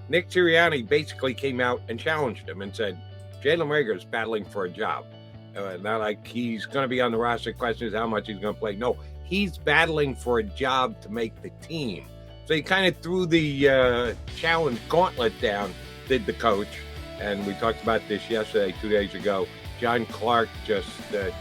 Nick Sirianni basically came out and challenged him and said, Jalen Reagor is battling for a job. Not like he's going to be on the roster. Question is how much he's going to play. No, he's battling for a job to make the team. So he kind of threw the challenge gauntlet down, did the coach. And we talked about this yesterday, 2 days ago. John Clark just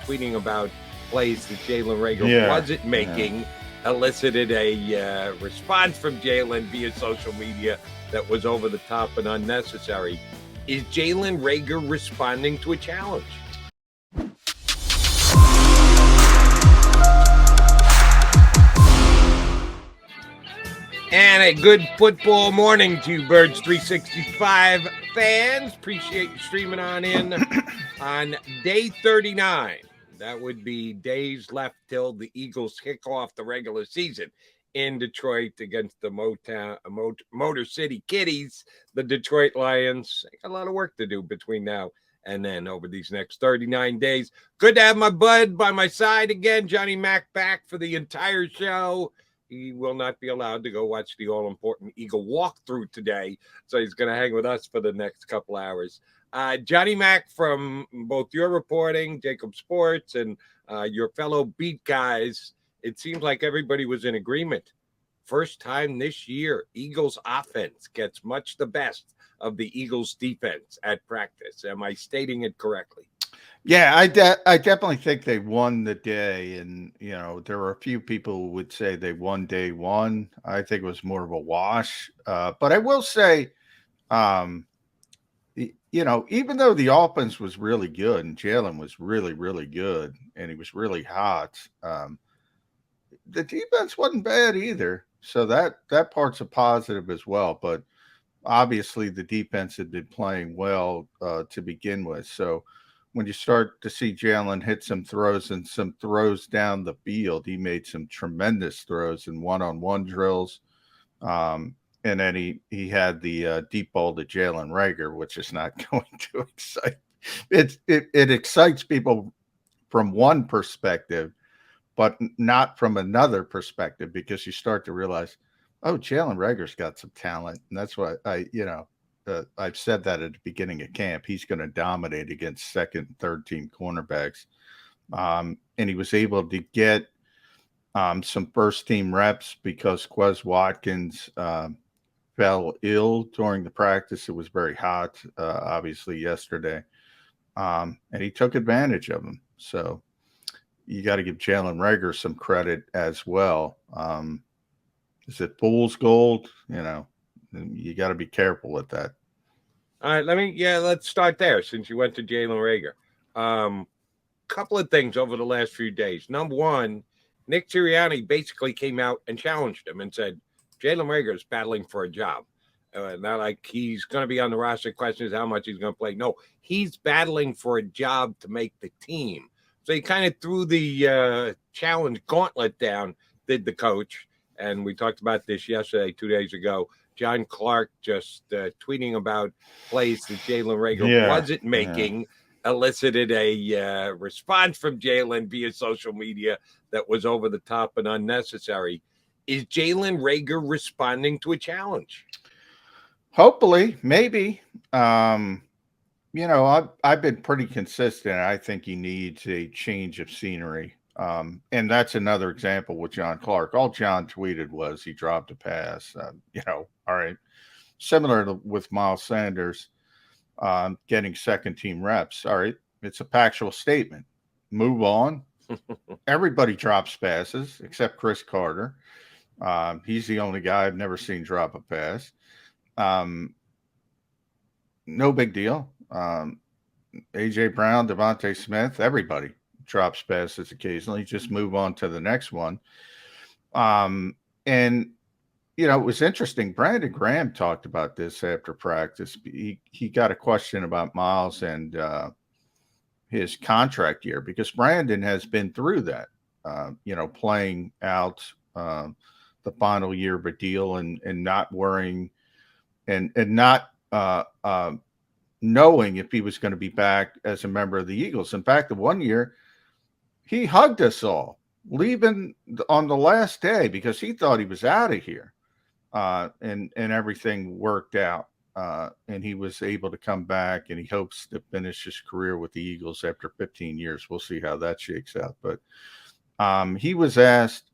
tweeting about plays that Jalen Reagor wasn't making, elicited a response from Jalen via social media that was over the top and unnecessary. Is Jalen Reagor responding to a challenge? And a good football morning to you, Birds 365 fans. Appreciate you streaming on in on day 39. That would be days left till the Eagles kick off the regular season in Detroit against the Motor City Kitties, the Detroit Lions. Got a lot of work to do between now and then over these next 39 days. Good to have my bud by my side again, Johnny Mac, back for the entire show. He will not be allowed to go watch the all-important Eagle walkthrough today, so he's going to hang with us for the next couple hours. Johnny Mac, from both your reporting, JAKIB Sports, and your fellow beat guys, it seems like everybody was in agreement. First time this year, Eagles offense gets much the best of the Eagles defense at practice. Am I stating it correctly? Yeah, I definitely think they won the day. And, there were a few people who would say they won day one. I think it was more of a wash. But I will say, even though the offense was really good and Jalen was really, really good and he was really hot, the defense wasn't bad either. So that part's a positive as well. But obviously the defense had been playing well to begin with. So when you start to see Jalen hit some throws and some throws down the field, he made some tremendous throws in one-on-one drills. And then he had the deep ball to Jalen Reagor, which is not going to excite. It excites people from one perspective, but not from another perspective, because you start to realize, oh, Jalen Reagor's got some talent. And that's why I've said that at the beginning of camp. He's going to dominate against second, third team cornerbacks. And he was able to get some first team reps because Quez Watkins fell ill during the practice. It was very hot, obviously, yesterday. And he took advantage of him. So you got to give Jalen Reagor some credit as well. Is it fool's gold? You got to be careful with that. All right, let's start there since you went to Jalen Reagor. Couple of things over the last few days. Number one, Nick Sirianni basically came out and challenged him and said, Jalen Reagor is battling for a job. Not like he's going to be on the roster. Question is how much he's going to play. No, he's battling for a job to make the team. So he kind of threw the challenge gauntlet down, did the coach. And we talked about this yesterday, 2 days ago. John Clark just tweeting about plays that Jalen Reagor wasn't making, elicited a response from Jalen via social media that was over the top and unnecessary. Is Jalen Reagor responding to a challenge? Hopefully, maybe. I've been pretty consistent. I think he needs a change of scenery. And that's another example with John Clark. All John tweeted was he dropped a pass. All right. Similar with Miles Sanders getting second team reps. All right. It's a factual statement. Move on. Everybody drops passes except Chris Carter. He's the only guy I've never seen drop a pass. No big deal. A.J. Brown, DeVonta Smith, everybody drops passes occasionally. Just move on to the next one. And it was interesting. Brandon Graham talked about this after practice. He got a question about Miles and his contract year, because Brandon has been through that, playing out the final year of a deal and not worrying and not knowing if he was going to be back as a member of the Eagles. In fact, the one year he hugged us all, leaving on the last day because he thought he was out of here. And everything worked out. and he was able to come back, and he hopes to finish his career with the Eagles after 15 years. We'll see how that shakes out. But he was asked,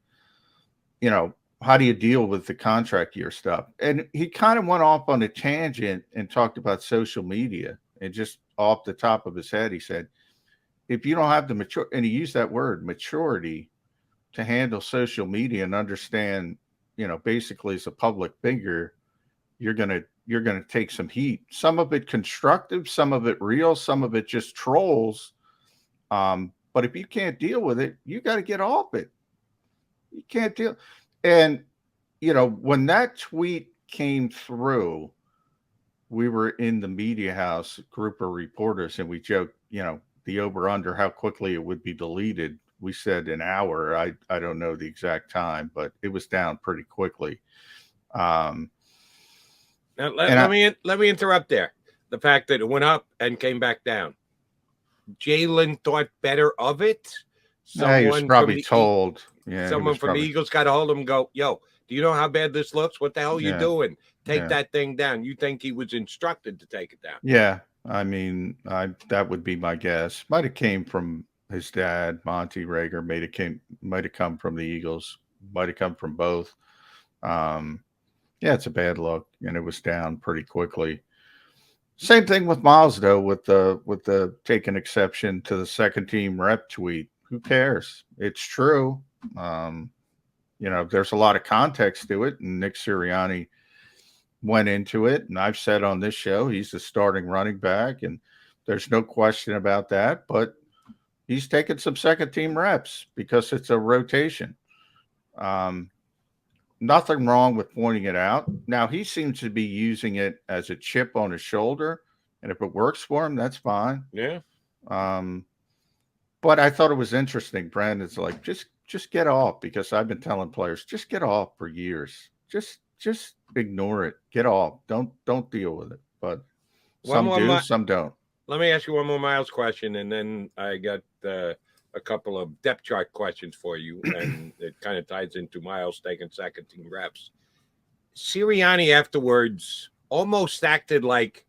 how do you deal with the contract year stuff? And he kind of went off on a tangent and talked about social media. And just off the top of his head, he said, if you don't have the and he used that word, maturity, to handle social media and understand, basically as a public figure, you're gonna take some heat. Some of it constructive, some of it real, some of it just trolls. But if you can't deal with it, you got to get off it. You can't deal. And when that tweet came through, we were in the media house, a group of reporters, and we joked, the over under how quickly it would be deleted. We said an hour. I don't know the exact time, but it was down pretty quickly. Now, let me interrupt there. The fact that it went up and came back down. Jalen thought better of it. He was probably told. Someone from the Eagles got a hold of him and go, yo, do you know how bad this looks? What the hell are you doing? Take that thing down. You think he was instructed to take it down? Yeah. I mean, that would be my guess. Might have came from his dad, Monty Reagor. Might have come from the Eagles. Might have come from both. It's a bad look, and it was down pretty quickly. Same thing with Miles, though, with the taking exception to the second team rep tweet. Who cares? It's true. There's a lot of context to it, and Nick Sirianni went into it. And I've said on this show, he's the starting running back, and there's no question about that. But he's taking some second team reps because it's a rotation. Nothing wrong with pointing it out. Now, he seems to be using it as a chip on his shoulder, and if it works for him, that's fine. Yeah. But I thought it was interesting. Brandon's like, just get off, because I've been telling players, just get off for years. Just ignore it. Get off. Don't deal with it. But some do, some don't. Let me ask you one more Miles question, and then I got a couple of depth chart questions for you, and it kind of ties into Miles taking second team reps. Sirianni afterwards almost acted like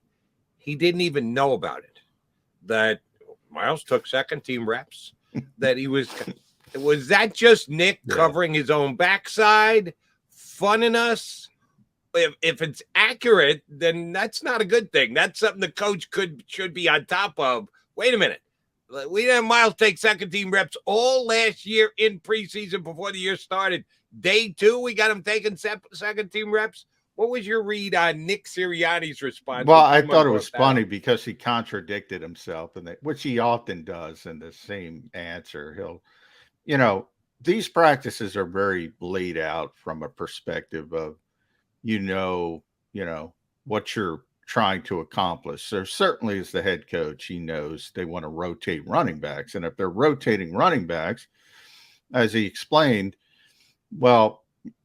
he didn't even know about it, that Miles took second team reps, that he was that just Nick covering his own backside, funning us? If it's accurate, then that's not a good thing. That's something the coach should be on top of. Wait a minute. We didn't have Miles take second team reps all last year in preseason before the year started. Day 2, we got him taking second team reps. What was your read on Nick Sirianni's response? Well, I thought it was funny because he contradicted himself, which he often does in the same answer. He'll, these practices are very laid out from a perspective of, what you're trying to accomplish. So certainly as the head coach, he knows they want to rotate running backs. And if they're rotating running backs, as he explained, well,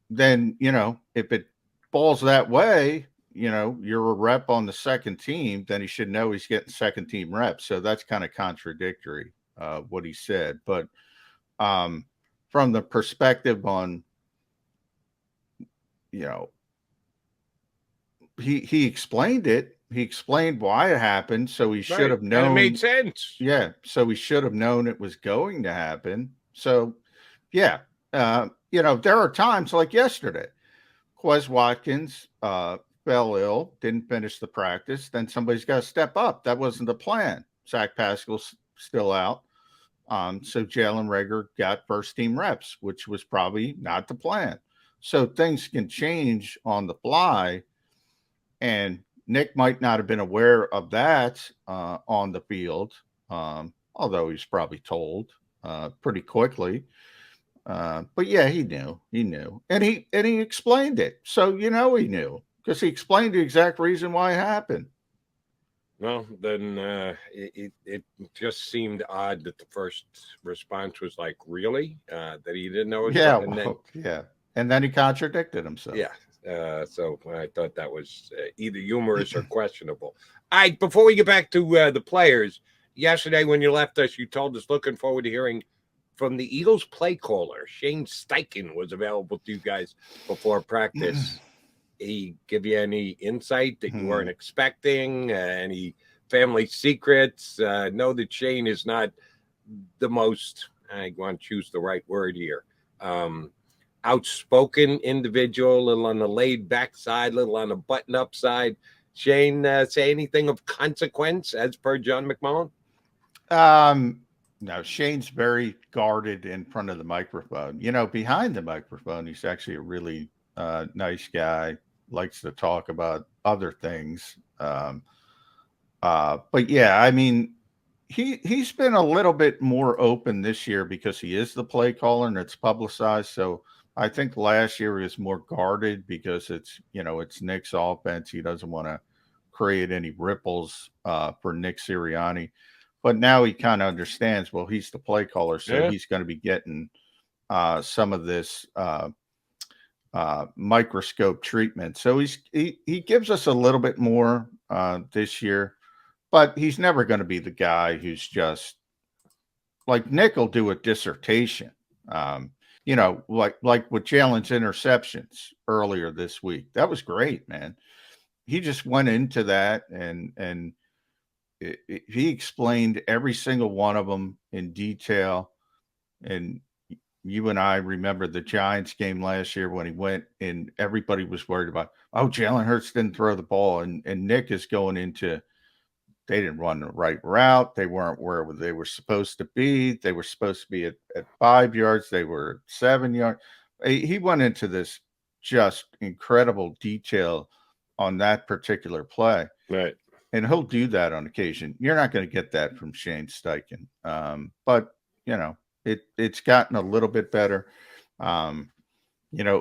then, if it falls that way, you're a rep on the second team, then he should know he's getting second team reps. So that's kind of contradictory, what he said. But from the perspective on, he explained it. He explained why it happened. So he should have known. And it made sense. Yeah. So he should have known it was going to happen. So, yeah. There are times like yesterday, Quez Watkins fell ill, didn't finish the practice. Then somebody's got to step up. That wasn't the plan. Zach Pascal's still out. So Jalen Reagor got first team reps, which was probably not the plan. So things can change on the fly. And Nick might not have been aware of that on the field, although he's probably told pretty quickly. But yeah, he knew, and he explained it. So he knew, because he explained the exact reason why it happened. Well, then it just seemed odd that the first response was like, really, that he didn't know. And then he contradicted himself. Yeah. So I thought that was either humorous or questionable. All right, before we get back to the players, yesterday when you left us, you told us looking forward to hearing from the Eagles play caller. Shane Steichen was available to you guys before practice. he give you any insight that you weren't Hmm. expecting? Any family secrets? Know that Shane is not the most, I want to choose the right word here, um, outspoken individual, a little on the laid back side, a little on the button up side. Shane, say anything of consequence as per John McMullen? Um, no, Shane's very guarded in front of the microphone. Behind the microphone, he's actually a really nice guy. Likes to talk about other things. But yeah, I mean, he's been a little bit more open this year because he is the play caller and it's publicized. So I think last year he was more guarded because it's Nick's offense. He doesn't want to create any ripples for Nick Sirianni. But now he kind of understands. Well, he's the play caller, so Yeah. he's going to be getting some of this microscope treatment. So he gives us a little bit more this year, but he's never going to be the guy who's just like Nick will do a dissertation. Um, like with Jalen's interceptions earlier this week. That was great, man. He just went into that and he explained every single one of them in detail. And you and I remember the Giants game last year when he went and everybody was worried about, oh, Jalen Hurts didn't throw the ball. And Nick is going into, they didn't run the right route. They weren't where they were supposed to be. They were supposed to be at 5 yards. They were at 7 yards. He went into this just incredible detail on that particular play. Right. And he'll do that on occasion. You're not going to get that from Shane Steichen. But, it's gotten a little bit better. Um,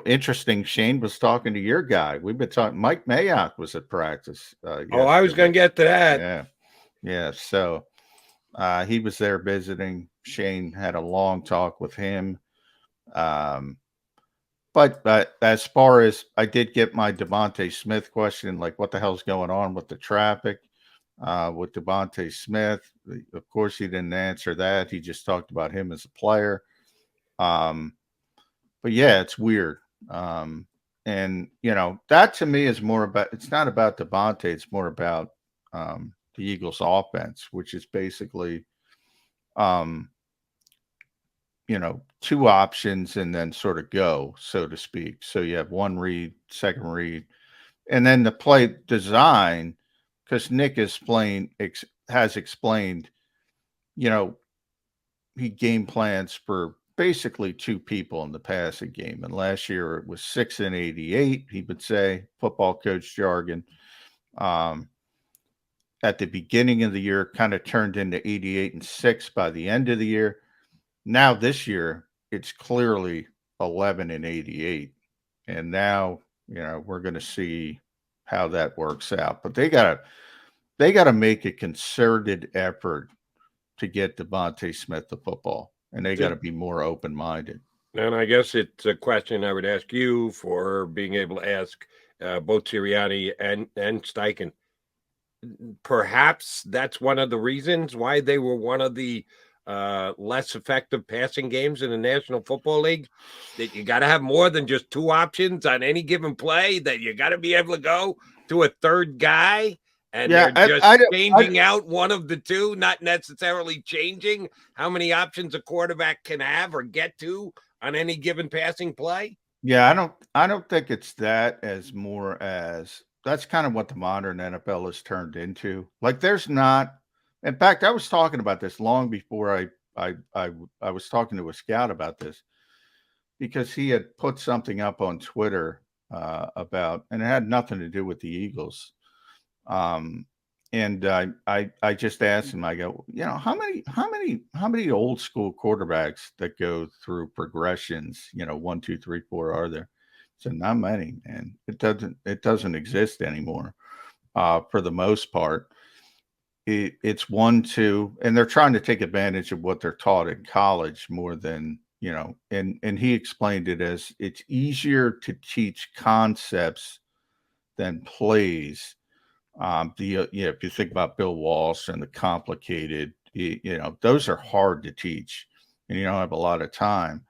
interesting. Shane was talking to your guy. We've been talking. Mike Mayock was at practice Oh, I was going yesterday. to get to that. Yeah. Yeah. So he was there visiting. Shane had a long talk with him. Um, but as far as I did get my DeVonta Smith question, like what the hell's going on with the traffic with DeVonta Smith? Of course, he didn't answer that. He just talked about him as a player. Um, but yeah, it's weird. And that to me is more about. It's not about DeVonta. It's more about the Eagles' offense, which is basically um, two options and then sort of go, so to speak. So you have one read, second read, and then the play design, because Nick has explained, you know, he game plans for basically two people in the passing game. And last year it was 6 and 88, he would say, football coach jargon. Um, at the beginning of the year, kind of turned into 88 and 6 by the end of the year. Now this year, it's clearly 11 and 88, and now we're going to see how that works out. But they gotta make a concerted effort to get DeVonta Smith the football, and they got to be more open minded. And I guess it's a question I would ask you for being able to ask both Sirianni and Steichen. Perhaps that's one of the reasons why they were one of the less effective passing games in the National Football League. That you got to have more than just two options on any given play. That you got to be able to go to a third guy, and Yeah, they're just changing out one of the two, not necessarily changing how many options a quarterback can have or get to on any given passing play. yeah, I don't think it's that as more as that's kind of what the modern NFL has turned into. Like there's not in fact, I was talking about this long before I was talking to a scout about this because he had put something up on Twitter about and it had nothing to do with the Eagles. Um and I just asked him, I go, how many old school quarterbacks that go through progressions, 1, 2, 3, 4 are there? So not many, man. It doesn't exist anymore, for the most part. It's 1, 2, and they're trying to take advantage of what they're taught in college more than, and he explained it as it's easier to teach concepts than plays. If you think about Bill Walsh and the complicated, those are hard to teach, and you don't have a lot of time.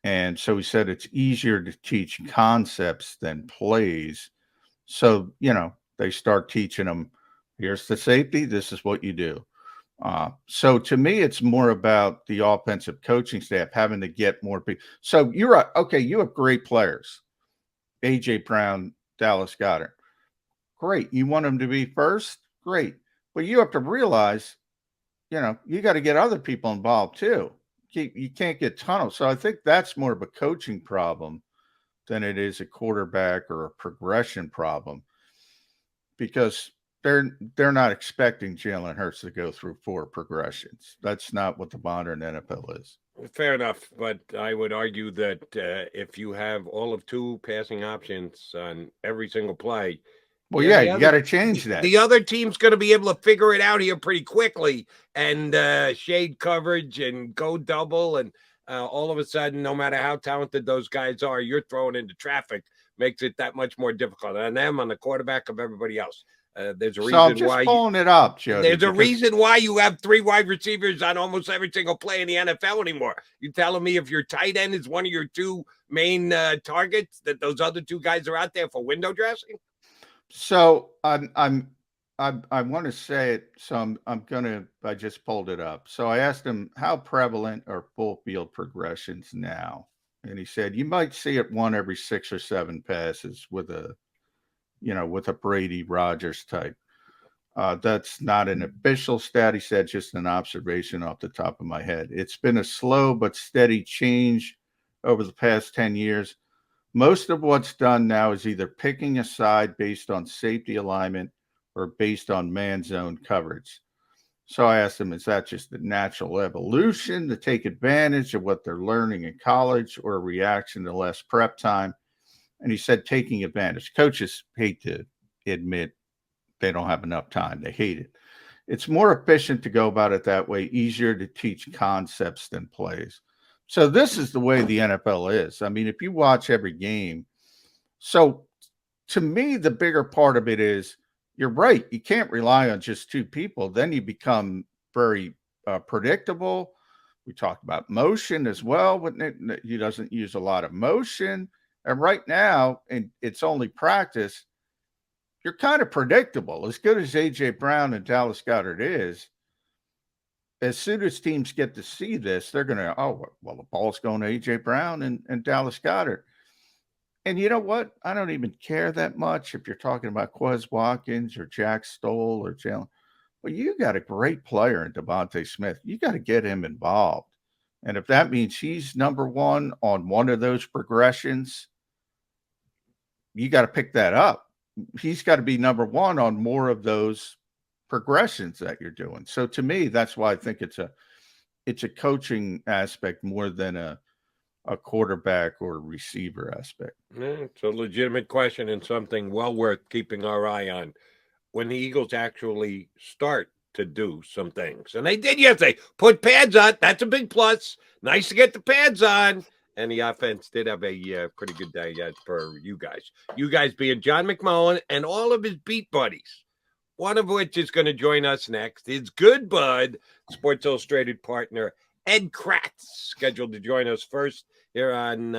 And so he said it's easier to teach concepts than plays. So, they start teaching them, here's the safety, this is what you do. So to me, it's more about the offensive coaching staff having to get more people. So you're right. Okay, you have great players. AJ Brown, Dallas Goedert. Great. You want them to be first? Great. But you have to realize, you got to get other people involved too. You can't get tunnels. So I think that's more of a coaching problem than it is a quarterback or a progression problem, because they're not expecting Jalen Hurts to go through 4 progressions. That's not what the modern NFL is. Fair enough, but I would argue that if you have all of 2 passing options on every single play, Well, yeah, you got to change that. The other team's going to be able to figure it out here pretty quickly and shade coverage and go double. And all of a sudden, no matter how talented those guys are, you're thrown into traffic, makes it that much more difficult on them, on the quarterback, of everybody else. There's a reason so I'm just why pulling it up, Jody. There's a reason why you have 3 wide receivers on almost every single play in the NFL anymore. You telling me if your tight end is one of your 2 main targets, that those other 2 guys are out there for window dressing? So I want to say it. So I just pulled it up. So I asked him, how prevalent are full field progressions now? And he said, you might see it 1 every 6 or 7 passes with a Brady Rogers type. That's not an official stat. He said, just an observation off the top of my head. It's been a slow but steady change over the past 10 years. Most of what's done now is either picking a side based on safety alignment or based on man zone coverage. So I asked him, is that just the natural evolution to take advantage of what they're learning in college, or a reaction to less prep time? And he said, taking advantage. Coaches hate to admit they don't have enough time. They hate it. It's more efficient to go about it that way, easier to teach concepts than plays. So this is the way the NFL is. I mean, if you watch every game, so to me, the bigger part of it is, you're right. You can't rely on just 2 people. Then you become very predictable. We talked about motion as well. He doesn't use a lot of motion. And right now, and it's only practice, you're kind of predictable. As good as AJ Brown and Dallas Goedert is, as soon as teams get to see this, they're going to, the ball's going to AJ Brown and Dallas Goedert. And you know what? I don't even care that much if you're talking about Quez Watkins or Jack Stoll or Jalen. Well, you got a great player in DeVonta Smith. You got to get him involved. And if that means he's number 1 on one of those progressions, you got to pick that up. He's got to be number 1 on more of those progressions that you're doing. So to me, that's why I think it's a coaching aspect more than a quarterback or receiver aspect. It's a legitimate question and something well worth keeping our eye on when the Eagles actually start to do some things. And they did yesterday. Put pads on. That's a big plus. Nice to get the pads on. And the offense did have a pretty good day for you guys. You guys being John McMullen and all of his beat buddies, one of which is going to join us next. His good bud, Sports Illustrated partner, Ed Kratz, scheduled to join us first here on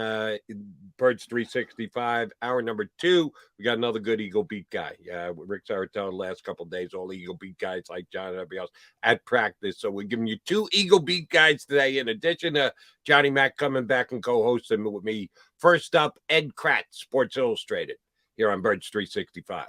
Birds 365, hour number 2. We got another good Eagle Beat guy. Rick Saratow the last couple of days, all Eagle Beat guys like John and everybody else at practice. So we're giving you 2 Eagle Beat guys today, in addition to Johnny Mack coming back and co-hosting with me. First up, Ed Kratz, Sports Illustrated, here on Birds 365.